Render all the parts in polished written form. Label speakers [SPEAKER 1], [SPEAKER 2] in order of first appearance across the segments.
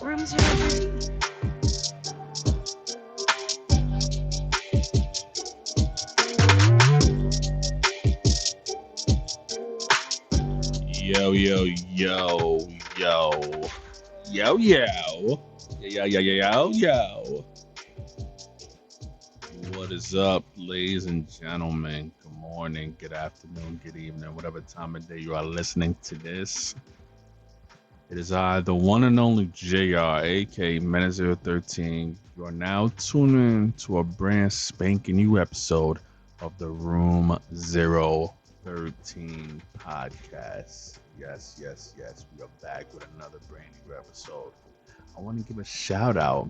[SPEAKER 1] Room 013.
[SPEAKER 2] Yo, yo, yo, yo, yo, yo. What is up, ladies and gentlemen? Good morning, good afternoon, good evening, whatever time of day you are listening to this. It is I, the one and only JR, aka Men013. You are now tuning in to a brand spanking new episode of the Room 013 podcast. Yes. We are back with another brand new episode. I want to give a shout out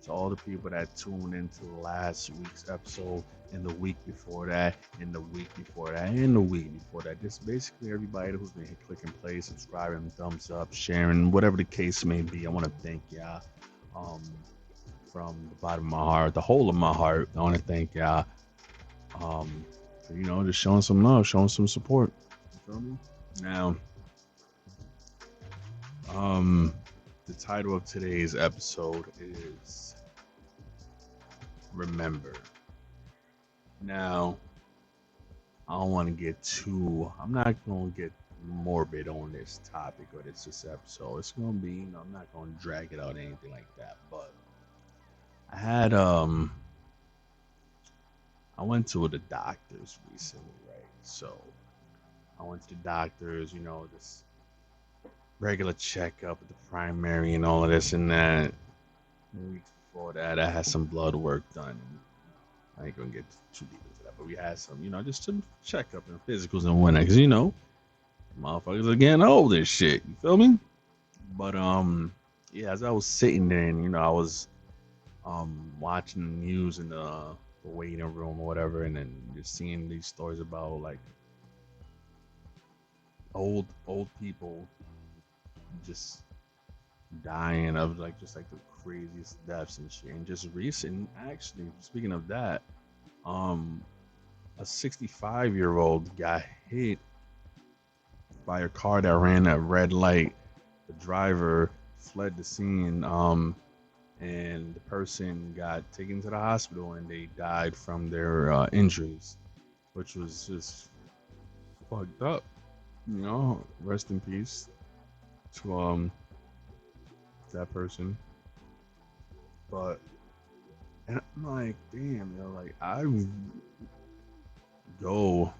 [SPEAKER 2] to all the people that tuned into last week's episode, and the week before that, and the week before that, and the week before that. Just basically everybody who's been clicking play, subscribing, thumbs up, sharing, whatever the case may be. I want to thank y'all from the bottom of my heart, the whole of my heart. I want to thank y'all for, just showing some love, showing some support. You feel me? Now, the title of today's episode is Remember. Now, I'm not going to get morbid on this topic or this episode. It's going to be, I'm not going to drag it out or anything like that. But I went to the doctors recently, right? So I went to the doctors, this regular checkup at the primary and all of this and that. Weeks before that, I had some blood work done. I ain't gonna get too deep into that, but we had some, just some checkup and physicals and whatnot, because motherfuckers are getting old and shit. You feel me? But yeah, as I was sitting there and I was watching the news in the waiting room or whatever, and then just seeing these stories about like old people just dying of just like the craziest deaths and shit. And just recent, actually, speaking of that, a 65-year-old got hit by a car that ran at red light. The driver fled the scene, and the person got taken to the hospital and they died from their injuries, which was just fucked up. Rest in peace to that person. But and I'm like, damn, like I go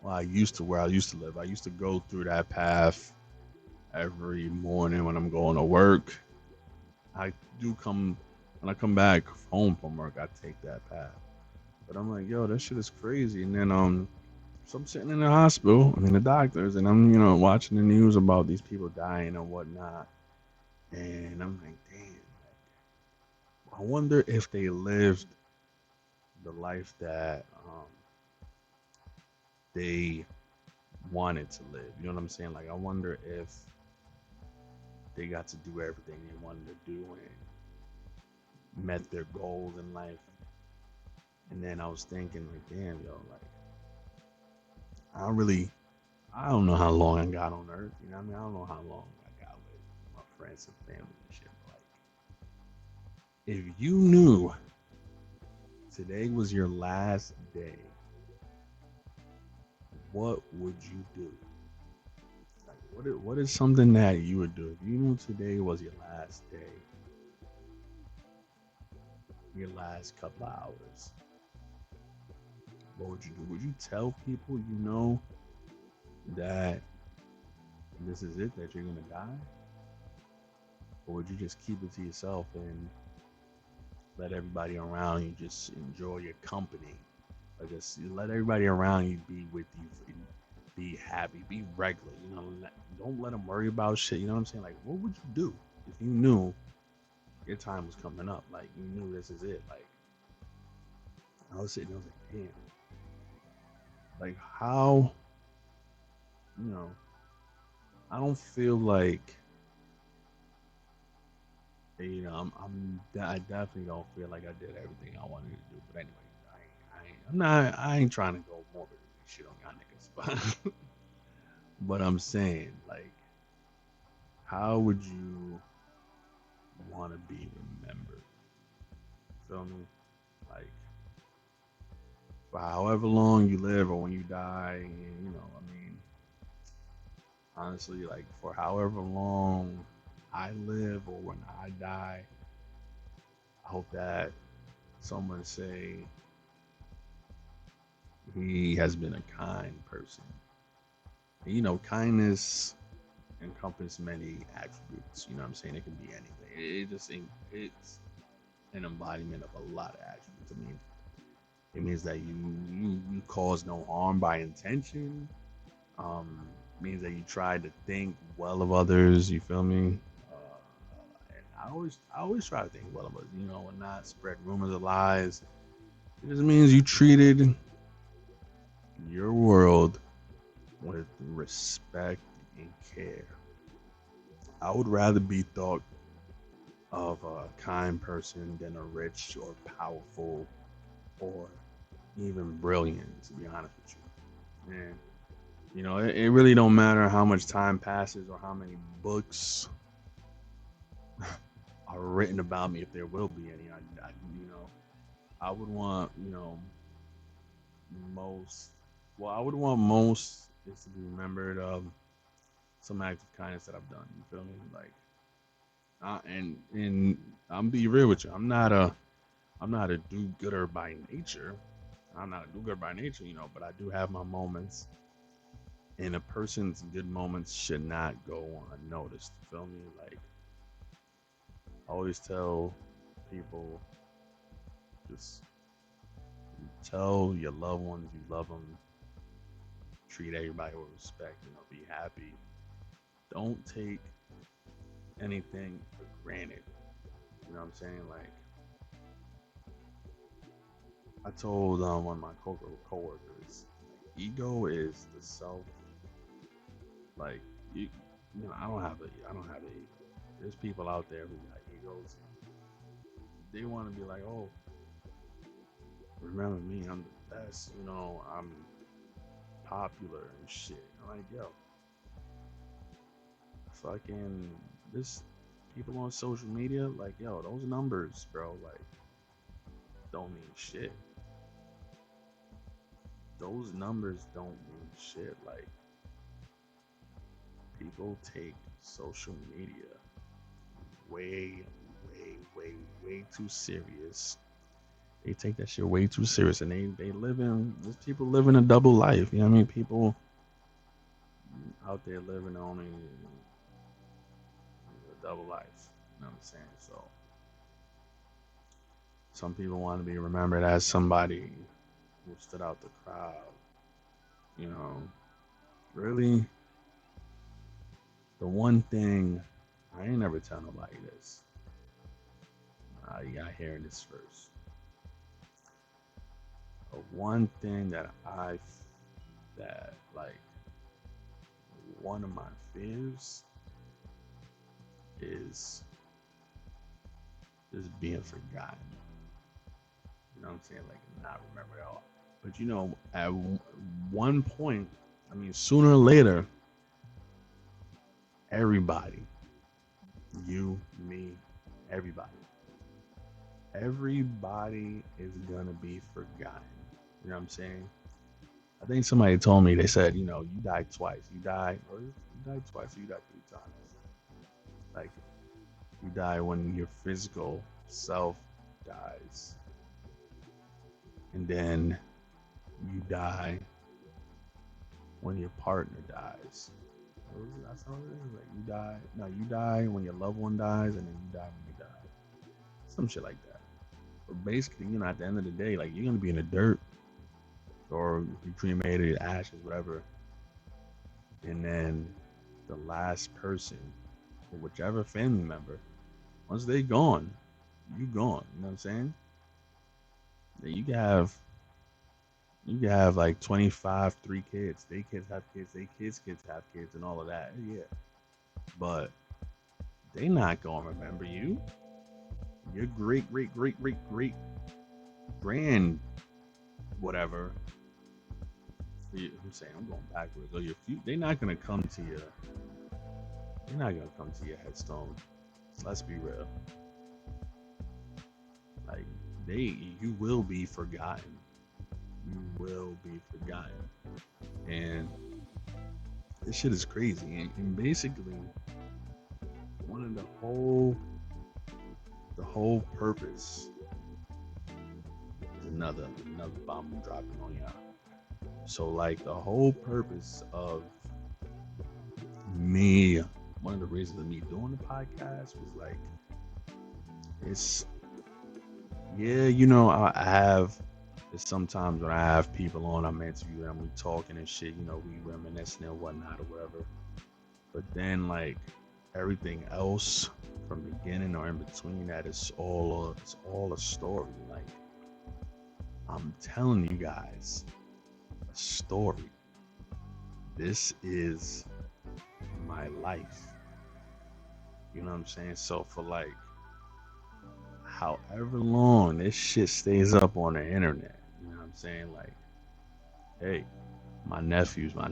[SPEAKER 2] well, I used to where I used to live. I used to go through that path every morning when I'm going to work. I do come when I come back home from work, I take that path. But I'm like, yo, that shit is crazy. And then so I'm sitting in the hospital, the doctors, and I'm, watching the news about these people dying and whatnot. And I'm like, damn, I wonder if they lived the life that they wanted to live. You know what I'm saying? Like, I wonder if they got to do everything they wanted to do and met their goals in life. And then I was thinking, like, damn, yo, like, I don't know how long I got on Earth. You know what I mean? I don't know how long I got with my friends and family and shit. But like, if you knew today was your last day, what would you do? Like, what is something that you would do if you knew today was your last day, your last couple of hours? What would you do? Would you tell people that this is it, that you're gonna die? Or would you just keep it to yourself and let everybody around you just enjoy your company? Like, just let everybody around you be with you, be happy, be regular, don't let them worry about shit, you know what I'm saying? Like, what would you do if you knew your time was coming up? Like, you knew this is it. Like, I was sitting there, I was like, damn. Like, how, I don't feel like I definitely don't feel like I did everything I wanted to do. But anyway, I'm not. I ain't trying to go morbid and shit on y'all niggas, but but I'm saying like, how would you want to be remembered? Feel me? Like for however long you live or when you die, I mean, honestly, like for however long I live or when I die, I hope that someone say he has been a kind person. And, kindness encompass many attributes. You know what I'm saying? It can be anything. It's an embodiment of a lot of attributes. I mean, it means that you cause no harm by intention. Means that you try to think well of others. You feel me? And I always try to think well of others. And not spread rumors of lies. It just means you treated your world with respect and care. I would rather be thought of a kind person than a rich or powerful or even brilliant, to be honest with you. And it really don't matter how much time passes or how many books are written about me if there will be any. I would want, most. Well, I would want most is to be remembered of some act of kindness that I've done. You feel me? Like, and I'm be real with you. I'm not a do-gooder by nature. I'm not a do-gooder by nature, but I do have my moments, and a person's good moments should not go unnoticed. You feel me? Like, I always tell people, just tell your loved ones you love them, treat everybody with respect, be happy. Don't take anything for granted. You know what I'm saying? Like, I told one of my coworkers, ego is the self. Like, you, I don't have a ego. There's people out there who got egos. They want to be like, oh, remember me? I'm the best. I'm popular and shit. I'm like, yo, fucking this people on social media, like, yo, those numbers, bro, like, don't mean shit. Those numbers don't mean shit. Like, people take social media way, way, way, way too serious. They take that shit way too serious, and they live in. There's people living a double life. You know what I mean? People out there living only a double life. You know what I'm saying? So some people want to be remembered as somebody who stood out the crowd. You know, really, the one thing I ain't never tell nobody this. You got hearing this first. The one thing that like one of my fears is being forgotten. You know what I'm saying? Like, not remembered at all. But at one point, I mean, sooner or later, everybody, you, me, everybody, everybody is gonna be forgotten. You know what I'm saying? I think somebody told me, they said, you died twice. You died twice, or you died 3 times. Like, you die when your physical self dies, and then you die when your partner dies. That's how it is. Like, you die. No, you die when your loved one dies, and then you die when you die. Some shit like that. But basically, at the end of the day, like, you're gonna be in the dirt, or you cremated, ashes, whatever. And then the last person, or whichever family member, once they gone, you gone. You know what I'm saying? You can have like 25, 3 kids. They kids have kids. They kids have kids, and all of that. Yeah, but they not gonna remember you. your great great great great great grand whatever. I'm saying I'm going backwards. Or your they're not gonna come to you. They're not gonna come to your headstone. Let's be real. Like you will be forgotten. You will be forgotten. And this shit is crazy. And basically, one of the whole purpose is another bomb I'm dropping on y'all. So like the whole purpose of me, one of the reasons of me doing the podcast was like, it's yeah, I have. Sometimes when I have people on, I'm interviewing them, we talking and shit, we reminiscing and whatnot or whatever. But then like everything else from beginning or in between that is all a story. Like I'm telling you guys, a story. This is my life. You know what I'm saying? So for like however long this shit stays up on the internet, you know what I'm saying? Like, hey, my nephews will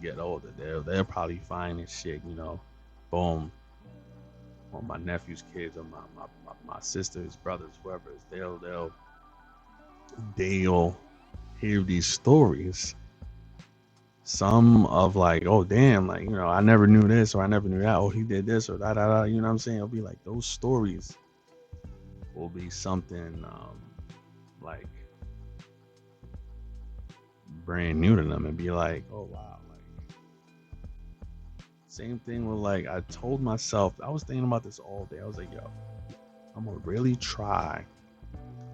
[SPEAKER 2] get older. They'll probably find this shit, boom. Or my nephew's kids or my sisters, brothers, whoever, they'll hear these stories. Some of like, oh damn, like, I never knew this or I never knew that. Oh, he did this or that, you know what I'm saying? It'll be like those stories will be something like brand new to them and be like, oh wow, like same thing with like I told myself, I was thinking about this all day. I was like, yo, I'm gonna really try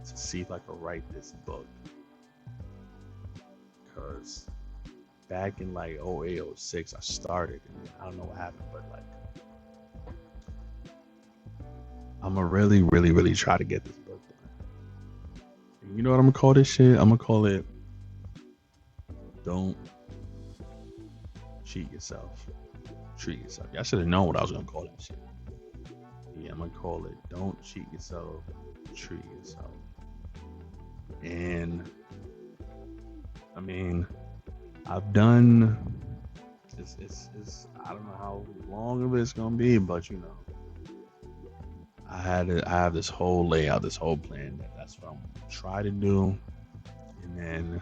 [SPEAKER 2] to see if I can write this book. Cause back in like 08, 06, I started and I don't know what happened, but like I'm gonna really, really, really try to get this book done. And you know what I'm gonna call this shit? I'm gonna call it Don't Cheat Yourself. Treat Yourself. I should have known what I was gonna call that shit. Yeah, I'm gonna call it Don't Cheat Yourself, Treat Yourself. And I mean, I've done it's I don't know how long of it's gonna be, but I have this whole layout, this whole plan that's what I'm gonna try to do, and then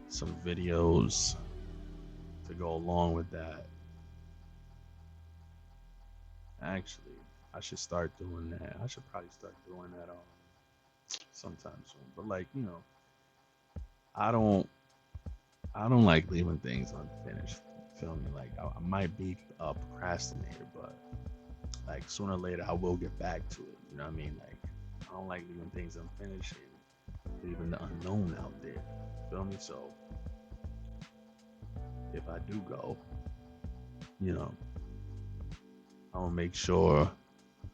[SPEAKER 2] some videos to go along with that. Actually, I should start doing that. I should probably start doing that sometime soon. But like, I don't I don't like leaving things unfinished. Feel me? Like I might be a procrastinator, but like sooner or later I will get back to it. You know what I mean? Like I don't like leaving things unfinished and leaving the unknown out there. Feel me? So if I do go, you know, I will make sure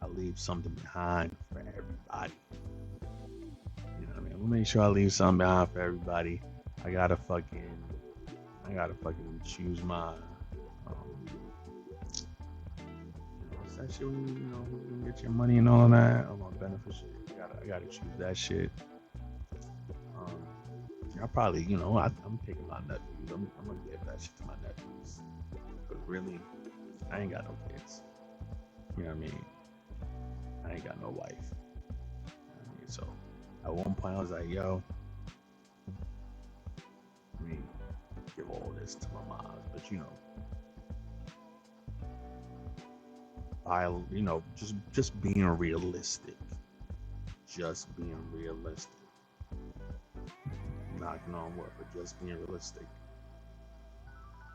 [SPEAKER 2] I leave something behind for everybody. You know what I mean? I'm gonna make sure I leave something behind for everybody. I gotta fucking choose my what's that shit when you get your money and all of that? Oh, my beneficiary. I gotta choose that shit. I probably, I'm picking my nephews. I'm gonna give that shit to my nephews. But really, I ain't got no kids. You know what I mean? I ain't got no wife. You know what I mean? So at one point I was like, yo, I mean, give all this to my mom. But just being realistic. Just being realistic. Knocking on wood, but just being realistic.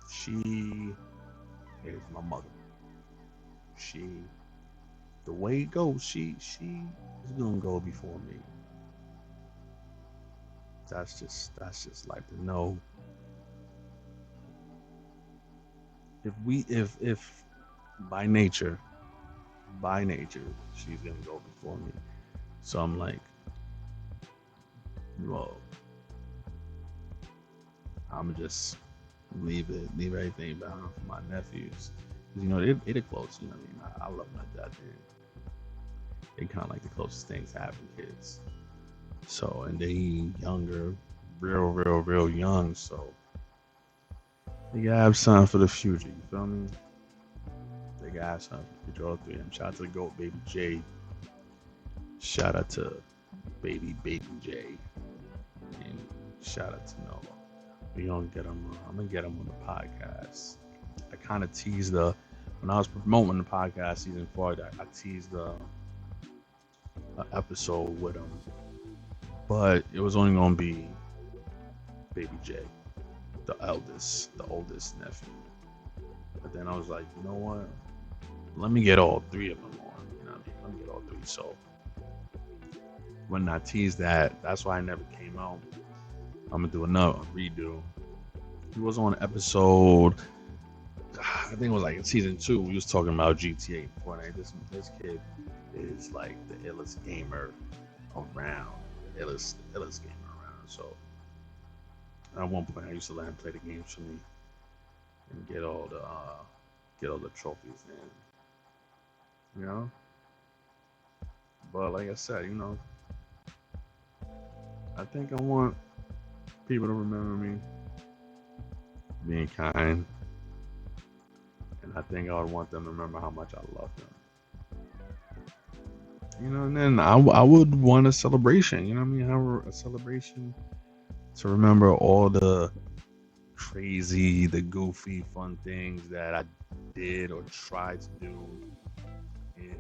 [SPEAKER 2] She is my mother. The way it goes, she is gonna go before me. That's just like to know. If by nature, she's gonna go before me. So I'm like, well, I'm just leave everything behind for my nephews. They're close. You know what I mean? I love my dad. They kind of like the closest things to having kids. So, and they younger, real young. So they gotta have something for the future. You feel me? They gotta have something for the future. All three of them. Shout out to the GOAT, Baby J. Shout out to Baby J. And shout out to Noah. We gonna get him. I'm gonna get him on the podcast. I kind of teased when I was promoting the podcast season 4. I teased the episode with him, but it was only gonna be Baby J, the oldest nephew. But then I was like, you know what? Let me get all three of them on. You know what I mean? Let me get all three. So when I teased that, that's why I never came out. I'm gonna do another redo. He was on episode, I think it was like in season 2. We was talking about GTA. Fortnite. This kid is like the illest gamer around, the illest gamer around. So at one point, I used to let him play the games for me and get all the trophies in, you know. But like I said, you know, I think I want people to remember me being kind, and I think I would want them to remember how much I love them. You know, and then I would want a celebration. You know what I mean? Have a celebration to remember all the crazy, the goofy, fun things that I did or tried to do. And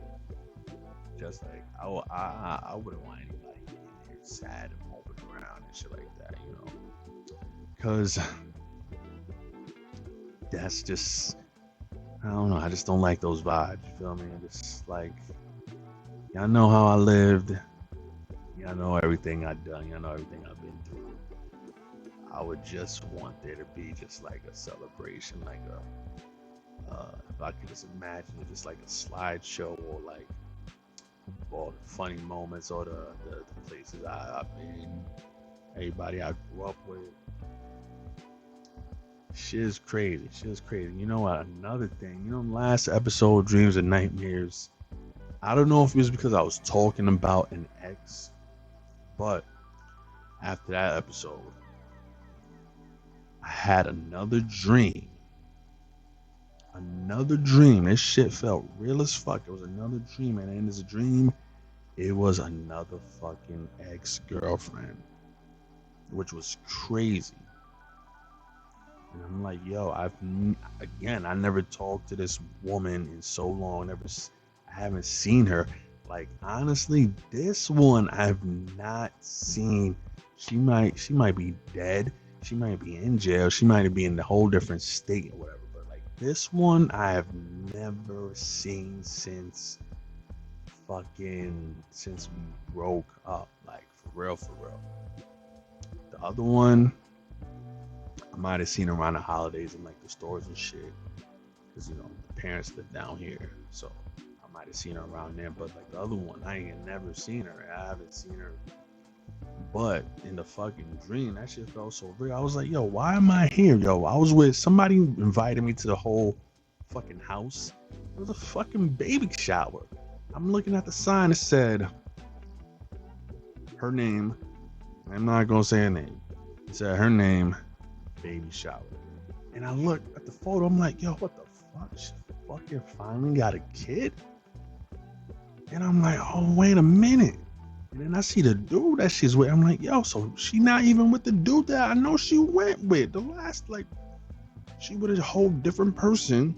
[SPEAKER 2] just like I wouldn't want anybody in here sad and moping around and shit like that, you know, because that's just, I don't know. I just don't like those vibes. You feel me? I just like, y'all know how I lived. Y'all know everything I've done. Y'all know everything I've been through. I would just want there to be just like a celebration, like if I could just imagine it, just like a slideshow or like all the funny moments or the places I've been, everybody I grew up with. Shit is crazy. Shit is crazy. You know what? Another thing, you know, last episode, Dreams and Nightmares, I don't know if it was because I was talking about an ex, but after that episode, I had another dream. Another dream. This shit felt real as fuck. It was another dream, and in this dream, it was another fucking ex-girlfriend, which was crazy. And I'm like, yo, I never talked to this woman in so long. I haven't seen her. Like, honestly, this one I've not seen. She might be dead. She might be in jail. She might be in a whole different state or whatever. But like this one, I have never seen since since we broke up. Like for real, for real. The other one, I might have seen her around the holidays in like the stores and shit. Cause you know the parents live down here, so I might have seen her around there. But like the other one, I ain't never seen her. I haven't seen her. But in the fucking dream, that shit felt so real. I was like, yo, why am I here? Yo, I was with somebody invited me to the whole fucking house. It was a fucking baby shower. I'm looking at the sign. It said her name. I'm not gonna say her name. It said her name, baby shower. And I looked at the photo. I'm like, yo, what the fuck? She fucking finally got a kid? And I'm like, oh, wait a minute. And then I see the dude that she's with. I'm like, yo, so she not even with the dude that I know she went with. The last, like, she with a whole different person.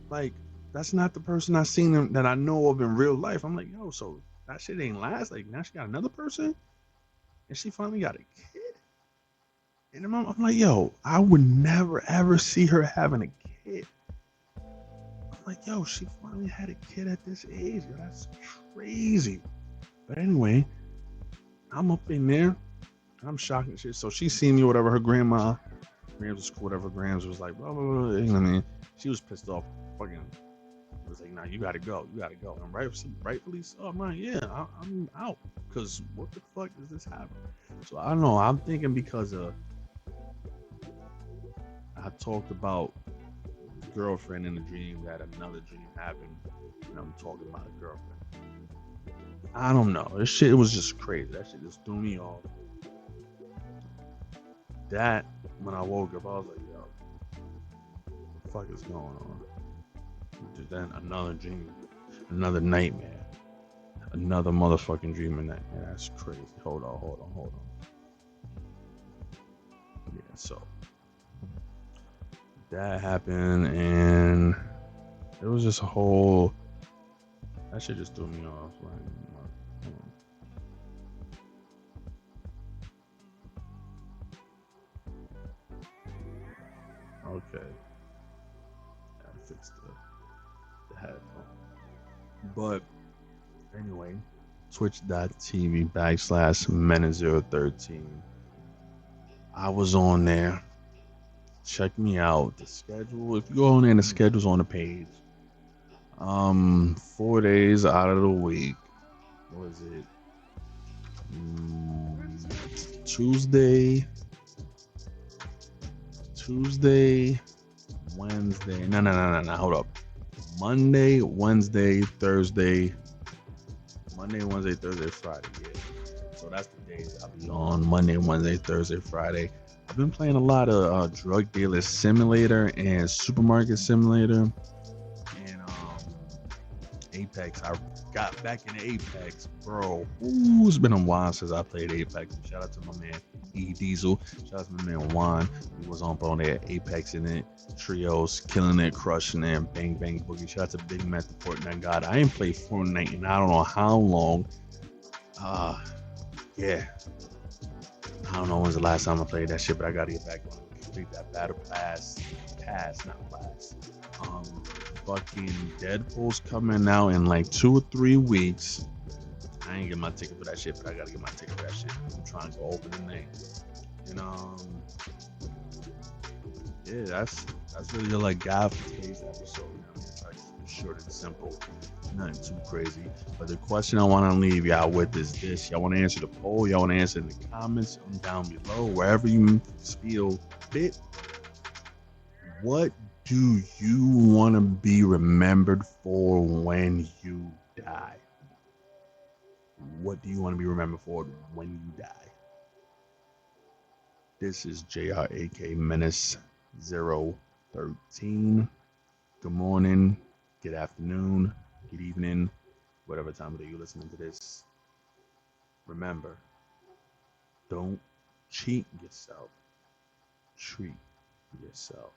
[SPEAKER 2] Like, that's not the person I seen them that I know of in real life. I'm like, yo, so that shit ain't last. Like, now she got another person? And she finally got a kid? And I'm like, yo, I would never, ever see her having a kid. I'm like, yo, she finally had a kid at this age. Yo, that's crazy. But anyway, I'm up in there. I'm shocked and shit. So she seen me, whatever. Her Grams was cool, whatever. Grams was like, blah, blah, blah. You know what I mean? She was pissed off. Fucking, it was like, nah, you gotta go. You gotta go. And rightfully so. I'm like, yeah, I'm out. Because what the fuck does this happen? So I don't know. I'm thinking because I talked about the girlfriend in the dream that another dream happened. And I'm talking about a girlfriend. I don't know. This shit was just crazy. That shit just threw me off. That, when I woke up, I was like, yo, what the fuck is going on? Then another dream, another nightmare, another motherfucking dream and nightmare. That's crazy. Hold on. Yeah, so that happened, and it was just a whole. That shit just threw me off. Okay, I fixed the headphone. But anyway, twitch.tv/men013. I was on there. Check me out. The schedule. If you go on there, the schedule's on the page. 4 days out of the week. What was it? Tuesday, Wednesday. No. Hold up. Monday, Wednesday, Thursday. Monday, Wednesday, Thursday, Friday. Yeah. So that's the days I'll be on. Monday, Wednesday, Thursday, Friday. I've been playing a lot of Drug Dealer Simulator and Supermarket Simulator. And Apex. I got back into Apex, bro. Ooh, it's been a while since I played Apex. Shout out to my man E Diesel. Shout out to my man Juan. He was on there, Apex in it, trios, killing it, crushing it, bang bang boogie. Shout out to Big Matt, the Fortnite God. I ain't played Fortnite in I don't know how long. Yeah. I don't know when's the last time I played that shit, but I gotta get back on it. Complete that battle pass, not pass. Fucking Deadpool's coming out in like 2 or 3 weeks. I ain't get my ticket for that shit, but I gotta get my ticket for that shit. I'm trying to go open the name. And yeah, that's really the like God for today's episode. You know, it's like short and simple, nothing too crazy. But the question I want to leave y'all with is this: y'all want to answer the poll? Y'all want to answer in the comments down below, wherever you feel fit. What do you want to be remembered for when you die? What do you want to be remembered for when you die? This is JRAK Menace 013. Good morning, good afternoon, good evening, whatever time of day you're listening to this. Remember, don't cheat yourself. Treat yourself.